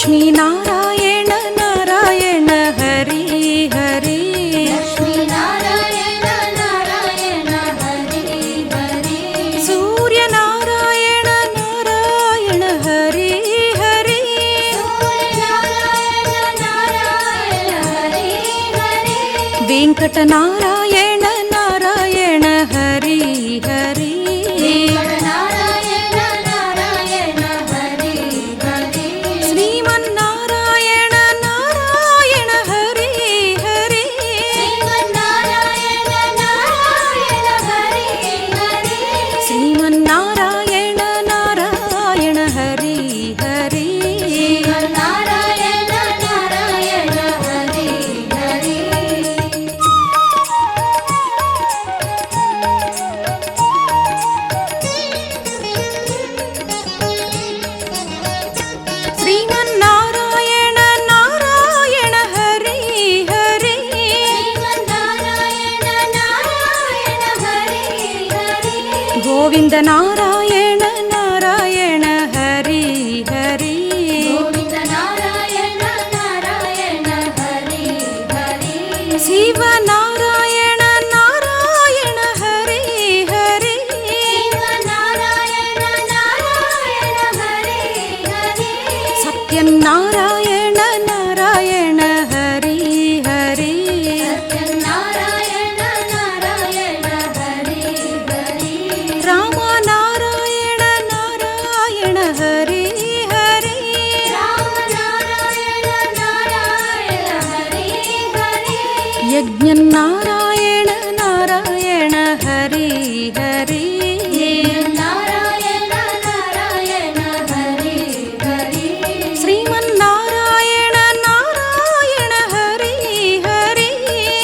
लक्ष्मी नारायण नारायण हरि हरि लक्ष्मी नारायण नारायण हरि हरि सूर्य नारायण नारायण हरि हरि सूर्य नारायण नारायण हरि हरि वेंकट नारायण नारायण हरि हरि नारायण नारायण हरि हरि श्रीमन्नारायण नारायण हरि हरि श्रीमन्नारायण नारायण हरि हरि श्रीमन्नारायण नारायण हरि हरि नारायण नारायण हरि हरि श्रीमन्नारायण नारायण हरि हरि श्रीमन्नारायण नारायण हरि हरि गोविन्द नारायण नारायण हरि हरि गोविन्द नारायण नारायण हरि हरि शिव नारायण नारायण हरि हरि शिवनारायण नारायण हरि हरि सत्यनारायण नारायण हरि हरि सत्यनारायण नारायण हरि हरि राम नारायण नारायण हरि हरि राम नारायण नारायण हरि हरि यज्ञ नारायण नारायण हरि हरि नारायण नारायण हरि हरि श्रीमन्नारायण नारायण हरि हरि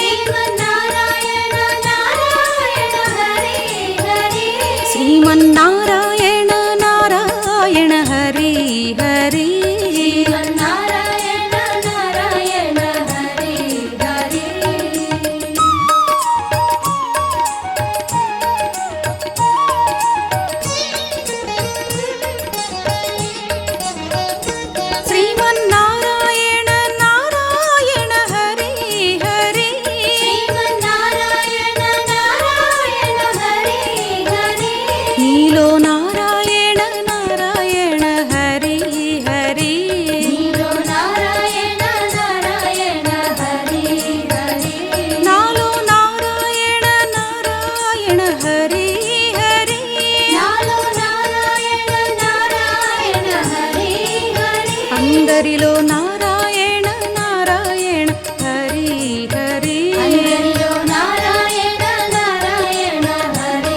श्रीमन्नारायण नारायण हरि हरि श्रीमन्नारायण नारायण हरि हरि श्रीमन्नारायण नारायण हरि हरि श्रीमन्नारायण नारायण हरि हरि श्रीमन्नारायण नारायण हरि हरि नीलो नारायण नारायण हरि हरि नीलो नारायण नारायण हरि हरि नालो नारायण नारायण हरि हरि नालो नारायण नारायण हरि हरि అందరిలో నారాయణ నారాయణ హరి హరి అందరిలో నారాయణ నారాయణ హరి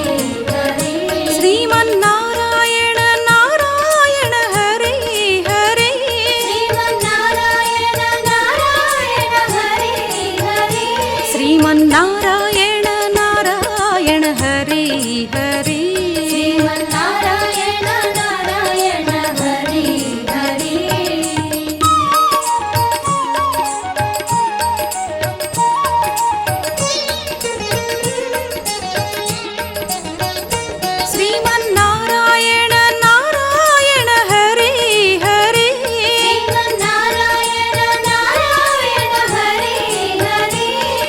హరి శ్రీమన్నారాయణ నారాయణ హరి హరి శ్రీమన్నారాయణ నారాయణ హరి హరి శ్రీమన్నారాయణ నారాయణ హరి హరి శ్రీమన్నారాయణ నారాయణ హరి హరి శ్రీమన్నారాయణ నారాయణ హరి హరి శ్రీమన్నారాయణ నారాయణ హరి హరి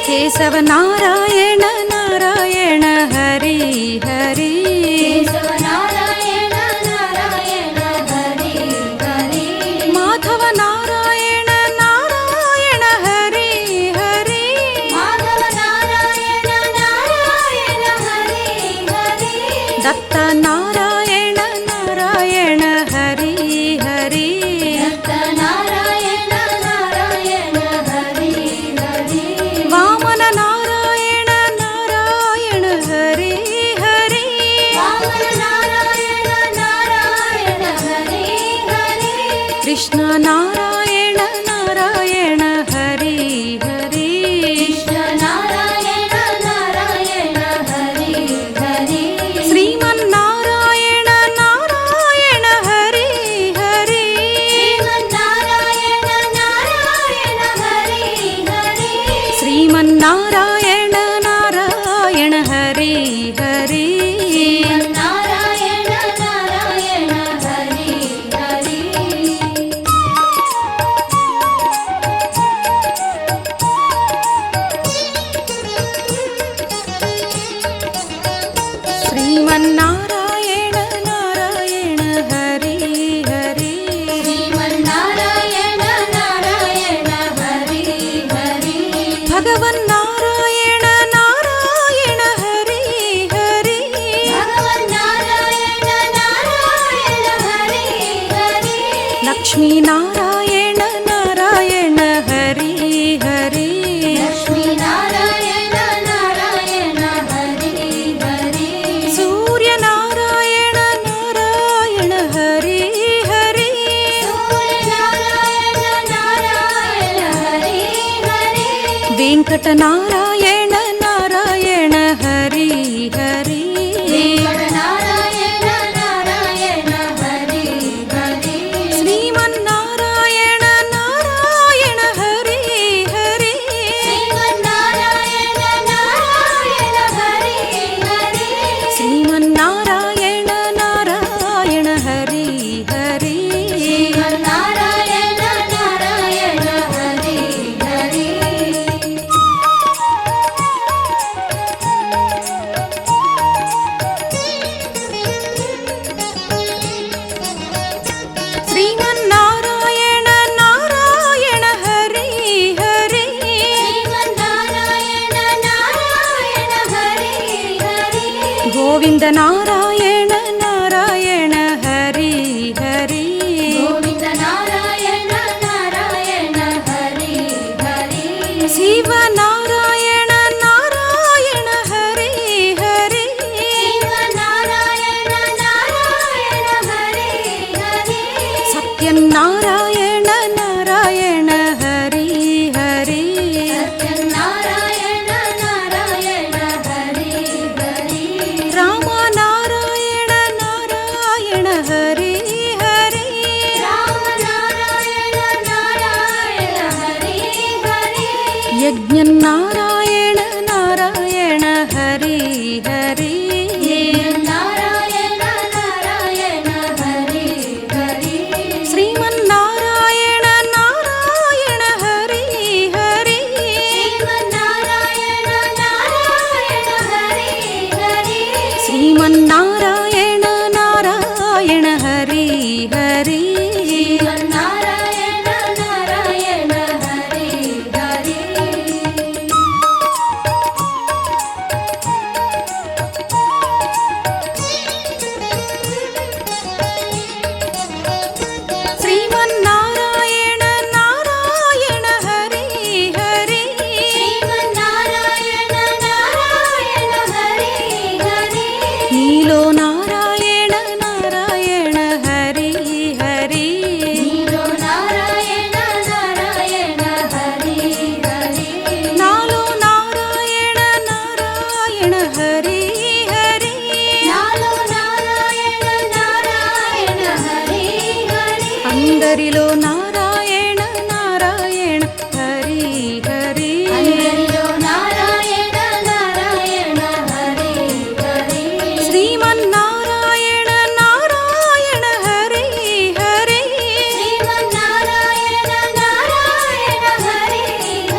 కేశవ నారాయణ నారాయణ హరి హరి కేశవనారాయణ నారాయణ హరి హరి మాధవ నారాయణ నారాయణ హరి హరి మాధవ నారాయణ నారాయణ హరి హరి దత్త నారాయణ నారాయణ హరి హరి దత్త నారాయణ నారాయణ హరి హరి వామన నారాయణ నారాయణ హరి హరి వామన నారాయణ నారాయణ హరి హరి కృష్ణ నారాయణ నారాయణ హరి హరి కృష్ణ నారాయణ నారాయణ హరి హరి శ్రీమన్నారాయణ నారాయణ హరి హరి శ్రీమన్నారాయణ నారాయణ హరి హరి శ్రీమన్నారాయణ నారాయణ హరి హరి నారాయణ నారాయణ హరి హరి ಶ್ರೀಮನ್ನಾರಾಯಣ ನಾರಾಯಣ ಹರಿ ಹರಿ ಶ್ರೀಮನ್ನಾರಾಯಣ ನಾರಾಯಣ ಹರಿ ಹರಿ ಭಗವನ್ನಾರಾಯಣ ನಾರಾಯಣ ಹರಿ ಹರಿ ಭಗವನ್ನಾರಾಯಣ ನಾರಾಯಣ ಹರಿ ಹರಿ ಲಕ್ಷ್ಮೀನಾರಾಯಣ ನಾರಾಯಣ ಹರಿ ಹರಿ ಲಕ್ಷ್ಮೀನಾರಾಯಣ ನಾರಾಯಣ ಹರಿ ಹರಿ ಸೂರ್ಯನಾರಾಯಣ ನಾರಾಯಣ ಹರಿ ಹರಿ ಸೂರ್ಯನಾರಾಯಣ ನಾರಾಯಣ ಹರಿ ಹರಿ ವೆಂಕಟನಾರಾಯಣ ನಾರಾಯಣ ಹರಿ ಹರಿ ವೆಂಕಟನಾರಾಯಣ ನಾರಾಯಣ ಹರಿ ಹರಿ ಶ್ರೀಮನ್ನಾರಾಯಣ ನಾರಾಯಣ ಹರಿ ಹರಿ ಶ್ರೀಮನ್ನಾರಾಯಣ ನಾರಾಯಣ ಹರಿ ಹರಿ ಶ್ರೀಮನ್ನಾರಾಯಣ ನಾರಾಯಣ ಹರಿ ಹರಿ ಶ್ರೀಮನ್ನಾರಾಯಣ ನಾರಾಯಣ ಹರಿ ಹರಿ ಶ್ರೀಮನ್ನಾರಾಯಣ ನಾರಾಯಣ ಹರಿ ಹರಿ ಶ್ರೀಮನ್ನಾರಾಯಣ ನಾರಾಯಣ ಹರಿ ಹರಿ ಗೋವಿಂದ ನಾರಾಯಣ ನಾರಾಯಣ ಹರಿ ಹರಿ ಗೋವಿಂದ ನಾರಾಯಣ ನಾರಾಯಣ ಹರಿ ಹರಿ ಶಿವನಾರಾಯಣ ನಾರಾಯಣ ಹರಿ ಹರಿ ಶಿವನಾರಾಯಣ ನಾರಾಯಣ ಹರಿ ಹರಿ ಸತ್ಯನಾರಾಯಣ ನಾರಾಯಣ ಹರಿ ಹರಿ ಸತ್ಯನಾರಾಯಣ ನಾರಾಯಣ ಹರಿ ಹರಿ ರಾಮನಾರಾಯಣ ನಾರಾಯಣ ಹರಿ ಹರಿ ರಾಮನಾರಾಯಣ ನಾರಾಯಣ ಹರಿ ಹರಿ ಯಜ್ಞನಾರಾಯಣ ನಾರಾಯಣ ಹರಿ ಹರಿ ನಾರಾಯಣ ನಾರಾಯಣ ಹರಿ ಹರಿ ಶ್ರೀಮನ್ನಾರಾಯಣ ನಾರಾಯಣ ಹರಿ ಹರಿ ಶ್ರೀಮನ್ನಾರಾಯಣ ನಾರಾಯಣ ಹರಿ ಹರಿ ಶ್ರೀಮನ್ನಾರಾಯಣ ನಾರಾಯಣ ಹರಿ ಹರಿ ಶ್ರೀಮನ್ನಾರಾಯಣ ನಾರಾಯಣ ಹರಿ ಹರಿ ಶ್ರೀಮನ್ನಾರಾಯಣ ನಾರಾಯಣ ಹರಿ ಹರಿ ಶ್ರೀಮನ್ನಾರಾಯಣ ನಾರಾಯಣ ಹರಿ ಹರಿ ನೀಲೋ ನಾರಾಯಣ ನಾರಾಯಣ ಹರಿ ಹರಿ ನೀಲೋ ನಾರಾಯಣ ನಾರಾಯಣ ಹರಿ ಹರಿ ನಾಲೋ ನಾರಾಯಣ ನಾರಾಯಣ ಹರಿ ಹರಿ ನಾಲೋ ನಾರಾಯಣ ನಾರಾಯಣ ಹರಿ ಹರಿ ಅಂದರಿಲೋ ನಾರಾಯಣ ನಾರಾಯಣ ಹರಿ ಹರಿ ಅಂದರಿಲೋ ನಾರಾಯಣ ನಾರಾಯಣ ಹರಿ ಹರಿ ಶ್ರೀಮನ್ನಾರಾಯಣ ನಾರಾಯಣ ಹರಿ ಹರಿ ಶ್ರೀಮನ್ನಾರಾಯಣ ನಾರಾಯಣ ಹರಿ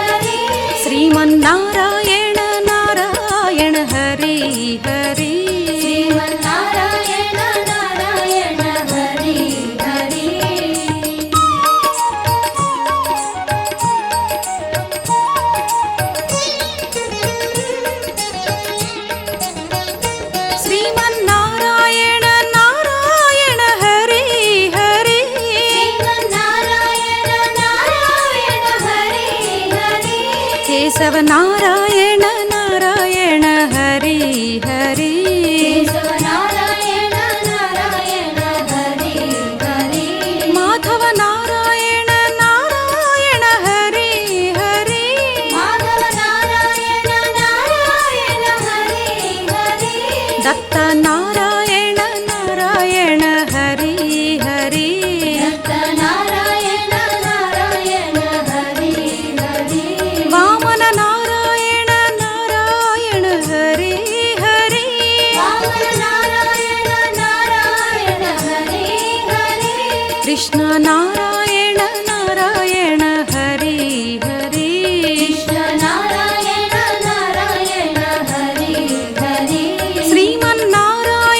ಹರಿ ಶ್ರೀಮನ್ನಾರಾಯಣ ನಾರಾಯಣ ಹರಿ ಹರಿ ಶ್ರೀಮನ್ನಾರಾಯಣ ನಾರಾಯಣ ಹರಿ ಹರಿ ಶ್ರೀಮನ್ನಾರಾಯಣ ನಾರಾಯಣ ಹರಿ ಹರಿ ಶ್ರೀಮನ್ನಾರಾಯಣ ನಾರಾಯಣ ಹರಿ ಹರಿ ಕೇಶವನಾರಾಯಣ ನಾರಾಯಣ ಹರಿ ಹರಿ ಕೇಶವನಾರಾಯಣ ನಾರಾಯಣ ಹರಿ ಹರಿ ಮಾಧವನಾರಾಯಣ ನಾರಾಯಣ ಹರಿ ಹರಿ ಮಾಧವನಾರಾಯಣ ನಾರಾಯಣ ಹರಿ ಹರಿ ದತ್ತನಾರಾಯಣ ನಾರಾಯಣ ಹರಿ ಹರಿ ದತ್ತನಾರಾಯಣ ನಾರಾಯಣ ಹರಿ ಹರಿ ವಾಮನ ನಾರಾಯಣ ನಾರಾಯಣ ಹರಿ ಹರಿ ವಾಮನ ನಾರಾಯಣ ನಾರಾಯಣ ಹರಿ ಹರಿ ಕೃಷ್ಣ ನಾರಾಯಣ ನಾರಾಯಣ ಹರಿ ಹರಿ ಕೃಷ್ಣ ನಾರಾಯಣ ನಾರಾಯಣ ಹರಿ ಹರಿ ಶ್ರೀಮನ್ನಾರಾಯಣ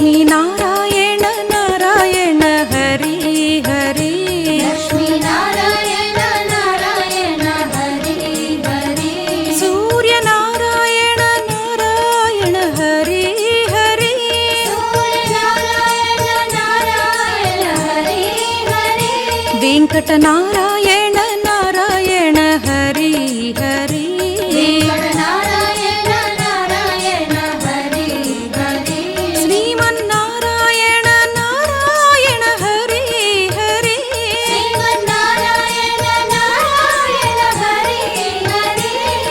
ಲಕ್ಷ್ಮೀ ನಾರಾಯಣ ನಾರಾಯಣ ಹರಿ ಹರಿ ಲಕ್ಷ್ಮೀ ನಾರಾಯಣ ನಾರಾಯಣ ಹರಿ ಹರಿ ಸೂರ್ಯ ನಾರಾಯಣ ನಾರಾಯಣ ಹರಿ ಹರಿ ಸೂರ್ಯ ನಾರಾಯಣ ನಾರಾಯಣ ಹರಿ ಹರಿ ವೆಂಕಟ ನಾರಾಯಣ ನಾರಾಯಣ ಹರಿ ಹರಿ ವೆಂಕಟ ನಾರಾಯಣ ನಾರಾಯಣ ಹರಿ ಹರಿ ಶ್ರೀಮನ್ನಾರಾಯಣ ನಾರಾಯಣ ಹರಿ ಹರಿ ಶ್ರೀಮನ್ನಾರಾಯಣ ನಾರಾಯಣ ಹರಿ ಹರಿ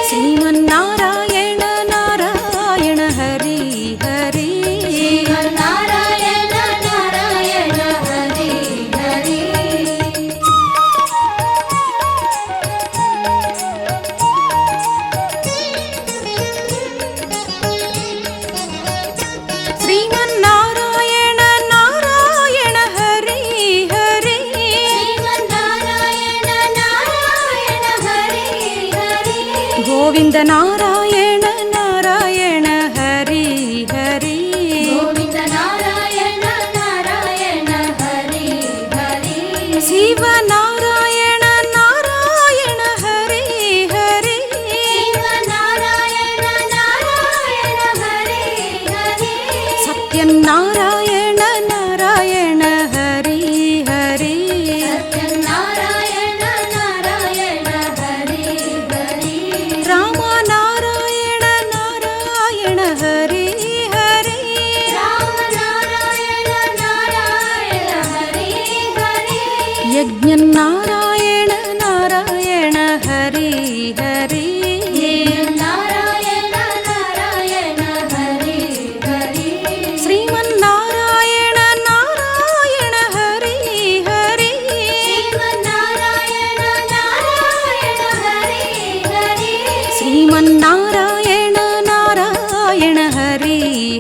ಶ್ರೀಮನ್ನಾರಾಯಣ ನಾರಾಯಣ ಹರಿ ಹರಿ ಶ್ರೀಮನ್ನಾರಾಯಣ ನಾರಾಯಣ ಹರಿ ಹರಿ ಶ್ರೀಮನ್ನಾರಾಯಣ ನಾರಾಯಣ ಹರಿ ಹರಿ ಶ್ರೀಮನ್ನಾರಾಯಣ ನಾರಾಯಣ ಹರಿ ಹರಿ ಗೋವಿಂದ ನಾರಾಯಣ ನಾರಾಯಣ ಹರಿ ಹರಿ ಗೋವಿಂದ ನಾರಾಯಣ ನಾರಾಯಣ ಹರಿ ಹರಿ ಶಿವ ನಾರಾಯಣ ನಾರಾಯಣ ಹರಿ ಹರಿ ಶಿವನಾರಾಯಣ ನಾರಾಯಣ ಹರಿ ಹರಿ ಸತ್ಯನಾರಾಯಣ ನಾರಾಯಣ ಹರಿ ಹರಿ ಸತ್ಯನಾರಾಯಣ ನಾರಾಯಣ ಹರಿ ಹರಿ ರಾಮ ನಾರಾಯಣ ನಾರಾಯಣ ಹರಿ ಹರಿ ರಾಮನಾರಾಯಣ ನಾರಾಯಣ ಹರಿ ಹರಿ ಯಜ್ಞ ನಾರಾಯಣ ನಾರಾಯಣ ಹರಿ ಹರಿ ನಾರಾಯಣ ನಾರಾಯಣ ಹರಿ ಹರಿ ಶ್ರೀಮನ್ನಾರಾಯಣ ನಾರಾಯಣ ಹರಿ ಹರಿ ಶ್ರೀಮನ್ನಾರಾಯಣ ನಾರಾಯಣ ಹರಿ ಹರಿ ಶ್ರೀಮನ್ನಾರಾಯಣ ನಾರಾಯಣ ಹರಿ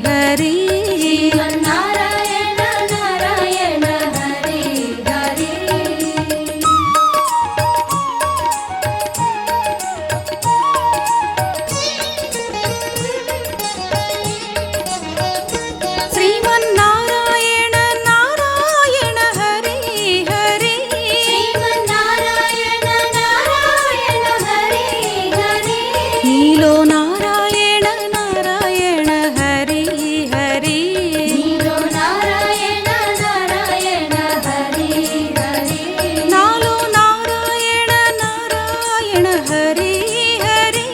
ಹರಿ ಶ್ರೀಮನ್ನಾರಾಯಣ ನಾರಾಯಣ ಹರಿ ಹರಿ ಶ್ರೀಮನ್ನಾರಾಯಣ ನಾರಾಯಣ ಹರಿ ಹರಿ ಶ್ರೀಮನ್ನಾರಾಯಣ ನಾರಾಯಣ ಹರಿ ಹರಿ ನೀಲೋ ನಾರಾಯಣ ನಾರಾಯಣ ಹರಿ ಹರಿ ನೀಲೋ ನಾರಾಯಣ ನಾರಾಯಣ ಹರಿ ಹರಿ ನಾಲೋ ನಾರಾಯಣ ನಾರಾಯಣ ಹರಿ ಹರಿ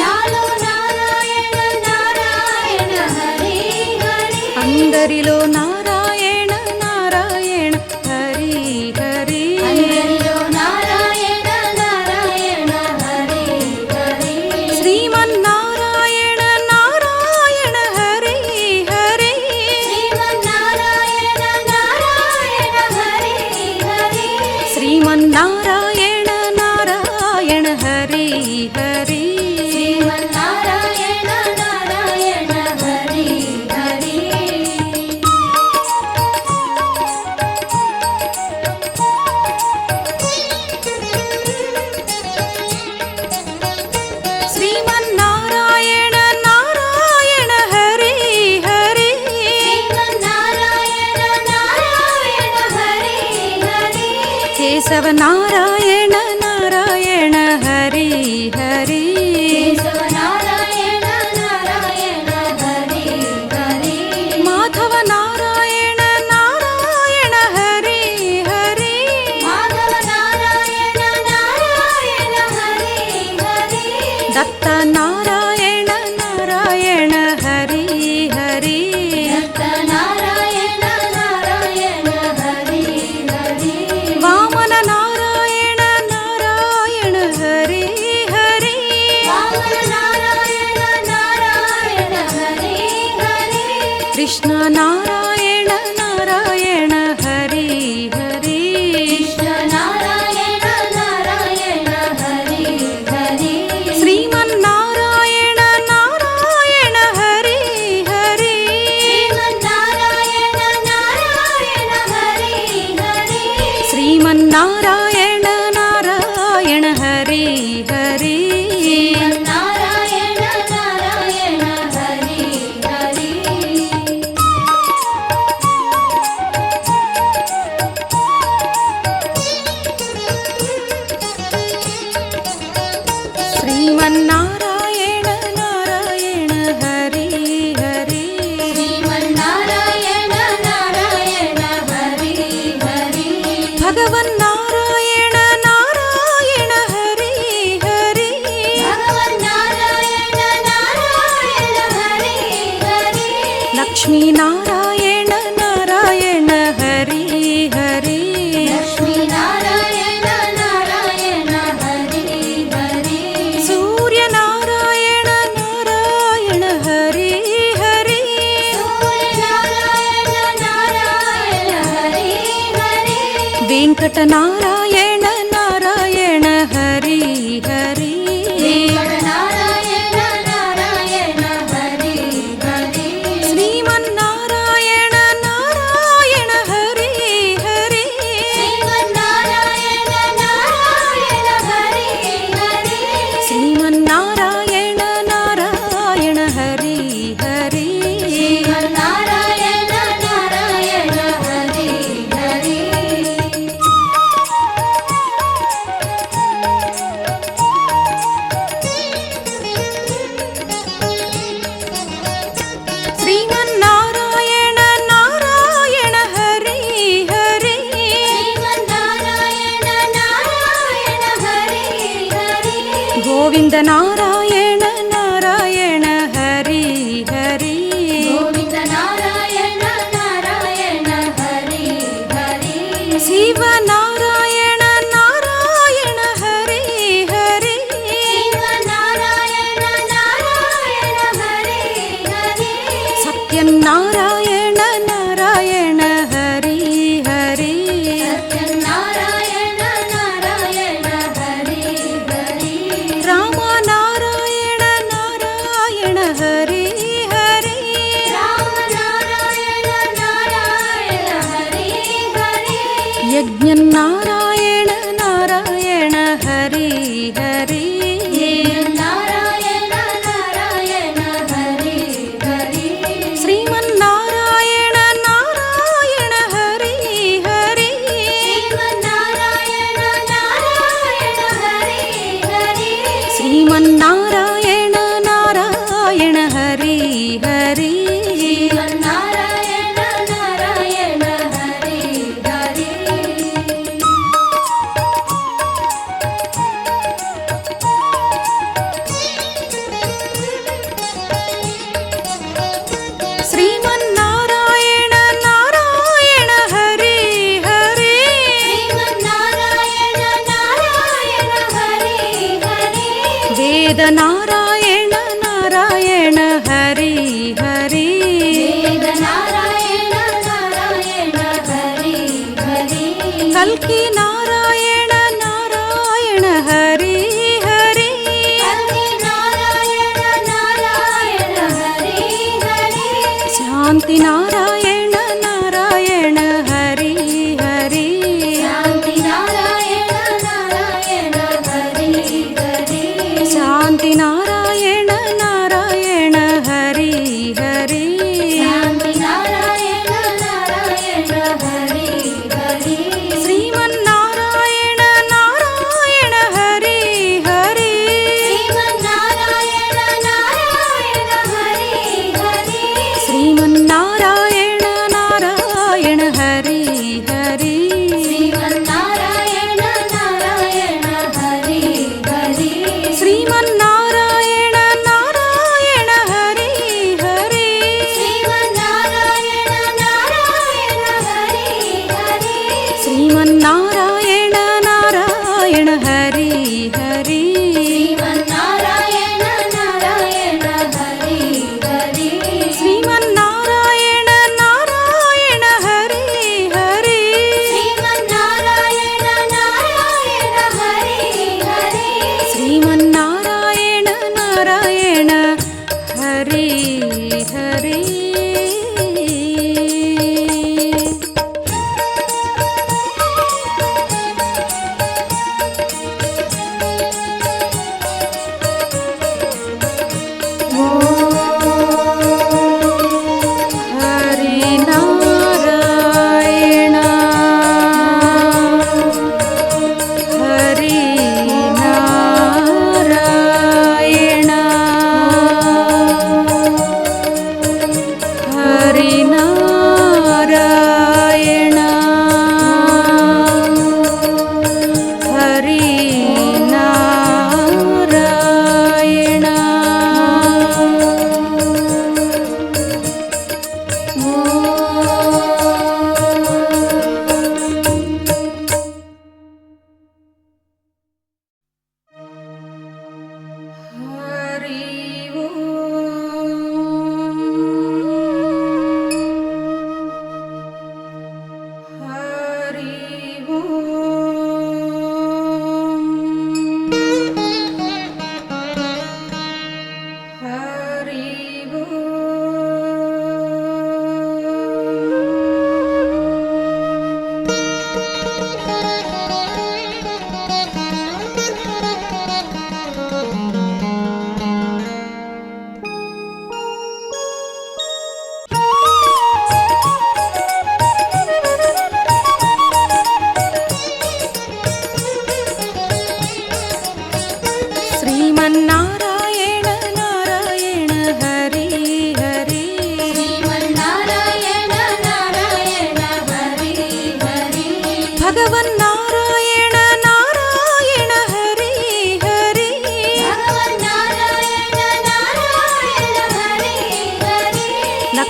ನಾಲೋ ನಾರಾಯಣ ನಾರಾಯಣ ಹರಿ ಹರಿ ಅಂದರಿಲೋ ನಾರಾಯಣ ನಾರಾಯಣ ಹರಿ ಹರಿ ಅಂದರಿಲೋ ನಾರಾಯಣ ನಾರಾಯಣ ಹರಿ ಹರಿ ಶ್ರೀಮನ್ನಾರಾಯಣ ನಾರಾಯಣ ಹರಿ ಹರಿ ಶ್ರೀಮನ್ನಾರಾಯಣ ನಾರಾಯಣ ಹರಿ ಹರಿ ಶ್ರೀಮನ್ನಾರಾಯಣ ನಾರಾಯಣ ಹರಿ ಹರಿ ಶ್ರೀಮನ್ನಾರಾಯಣ ನಾರಾಯಣ ಹರಿ ಹರಿ ಶ್ರೀಮನ್ನಾರಾಯಣ ನಾರಾಯಣ ಹರಿ ಹರಿ ಶ್ರೀಮನ್ನಾರಾಯಣ ನಾರಾಯಣ ಹರಿ ಹರಿ ಕೇಶವ ನಾರಾಯಣ ನಾರಾಯಣ ಹರಿ ಹರಿ ಕೇಶವನಾರಾಯಣ ನಾರಾಯಣ ಹರಿ ಹರಿ ಮಾಧವ ನಾರಾಯಣ ನಾರಾಯಣ ಹರಿ ಹರಿ ಮಾಧವ ನಾರಾಯಣ ನಾರಾಯಣ ಹರಿ ಹರಿ ದತ್ತ ನಾರಾಯಣ ನಾರಾಯಣ ಹರಿ ಹರಿ ದತ್ತ ನಾರಾಯಣ ನಾರಾಯಣ ಹರಿ ಹರಿ ವಾಮನ ನಾರಾಯಣ ನಾರಾಯಣ ಹರಿ ಹರಿ ವಾಮನ ನಾರಾಯಣ ನಾರಾಯಣ ಹರಿ ಹರಿ ಕೃಷ್ಣ ನಾರಾಯಣ ನಾರಾಯಣ ಹರಿ ಹರಿ ಕೃಷ್ಣ ನಾರಾಯಣ ನಾರಾಯಣ ಹರಿ ಹರಿ ಶ್ರೀಮನ್ನಾರಾಯಣ ನಾರಾಯಣ ಹರಿ ಹರಿ ಶ್ರೀಮನ್ನಾರಾಯಣ ನಾರಾಯಣ ಹರಿ ಹರಿ ಶ್ರೀಮನ್ನಾರಾಯಣ ನಾರಾಯಣ ಹರಿ ಹರಿ ಶ್ರೀಮನ್ನಾರಾಯಣ ನಾರಾಯಣ ಹರಿ ಹರಿ लक्ष्मी नारायण नारायण हरि हरि लक्ष्मी नारायण नारायण हरि हरि सूर्य नारायण नारायण हरि हरि सूर्य नारायण नारायण हरि हरि वेंकट नारायण नारायण हरि हरि वेंकट नारायण नारायण हरि हरि श्रीमन्नारायण नारायण हरि हरि श्रीमन्नारायण नारायण हरि हरि श्रीमन्नारायण नारायण हरि हरि श्रीमन्नारायण नारायण हरि हरि श्रीमन्नारायण नारायण हरि हरि श्रीमन्नारायण नारायण हरि हरि गोविन्द नारायण नारायण हरि हरि गोविन्द नारायण नारायण हरि हरि शिव नारायण नारायण हरि हरि शिवनारायण नारायण हरि हरि सत्यनारायण नारायण हरि हरि सत्यनारायण नारायण हरि हरि रामनारायण नारायण हरि हरि रामनारायण नारायण हरि हरि यज्ञनारायण नारायण हरि हरि नारायण नारायण हरि हरि श्रीमन्नारायण नारायण हरि हरि श्रीमन्नारायण नारायण हरि हरि श्रीमन्नारायण नारायण हरि हरि श्रीमन्नारायण नारायण हरि हरि श्रीमन्नारायण नारायण हरि हरि श्रीमन्नारायण नारायण हरि हरि वेदनारायण नारायण हरि हरि वेदनारायण नारायण हरि हरि कल्कि नारायण नारायण हरि हरि नारायण नारायण हरि हरि शान्ति नारायण नारायण हरि हरि शान्ति नारायण नारायण हरि हरि शान्ति नारायण नारायण हरि हरि शान्ति नारायण नारायण हरि हरि श्रीमन्नारायण नारायण हरि हरि श्रीमन्नारायण नारायण हरि हरि श्रीमन्नारायण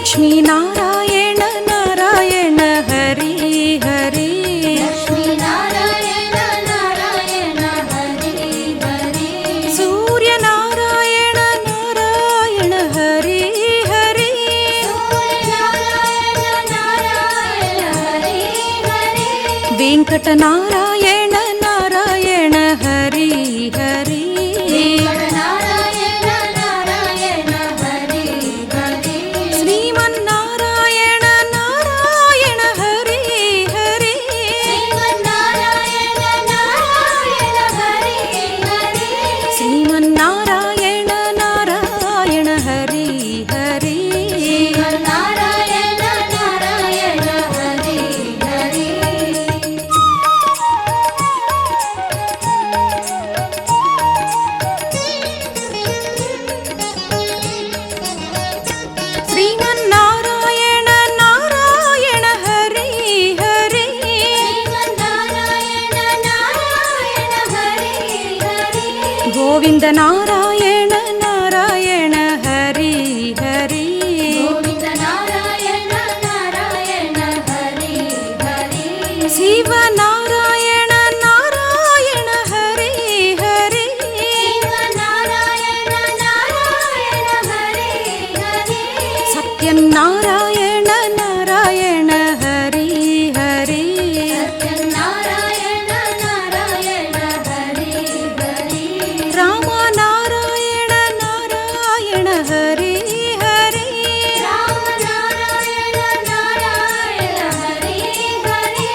लक्ष्मी नारायण नारायण हरि हरि लक्ष्मी नारायण नारायण हरि हरि सूर्य नारायण नारायण हरि हरि सूर्य नारायण नारायण हरि हरि वेंकट नारायण नारायण हरि हरि नारायण नारायण हरि हरि श्रीमन्नारायण नारायण हरि हरि श्रीमन्नारायण नारायण हरि हरि श्रीमन्नारायण नारायण हरि हरि नारायण नारायण हरि हरि श्रीमन्नारायण नारायण हरि हरि श्रीमन्नारायण नारायण हरि हरि गोविन्द नारायण नारायण हरि हरि गोविन्द नारायण नारायण हरि हरि शिव नारायण नारायण हरि हरि शिवनारायण नारायण हरि हरि सत्यनारायण नारायण हरि हरि सत्यनारायण नारायण हरि हरि रामनारायण नारायण हरि हरि रामनारायण नारायण हरि हरि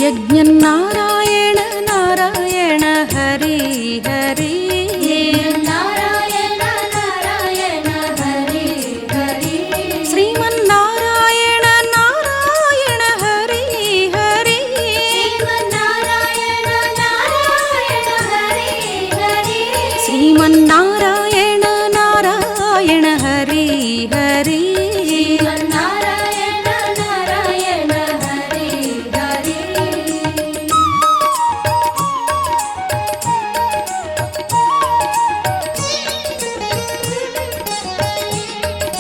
यज्ञनारायण नारायण हरि हरि नारायण नारायण हरि हरि श्रीमन्नारायण नारायण हरि हरि श्रीमन्नारायण नारायण हरि हरि श्रीमन्नारायण नारायण हरि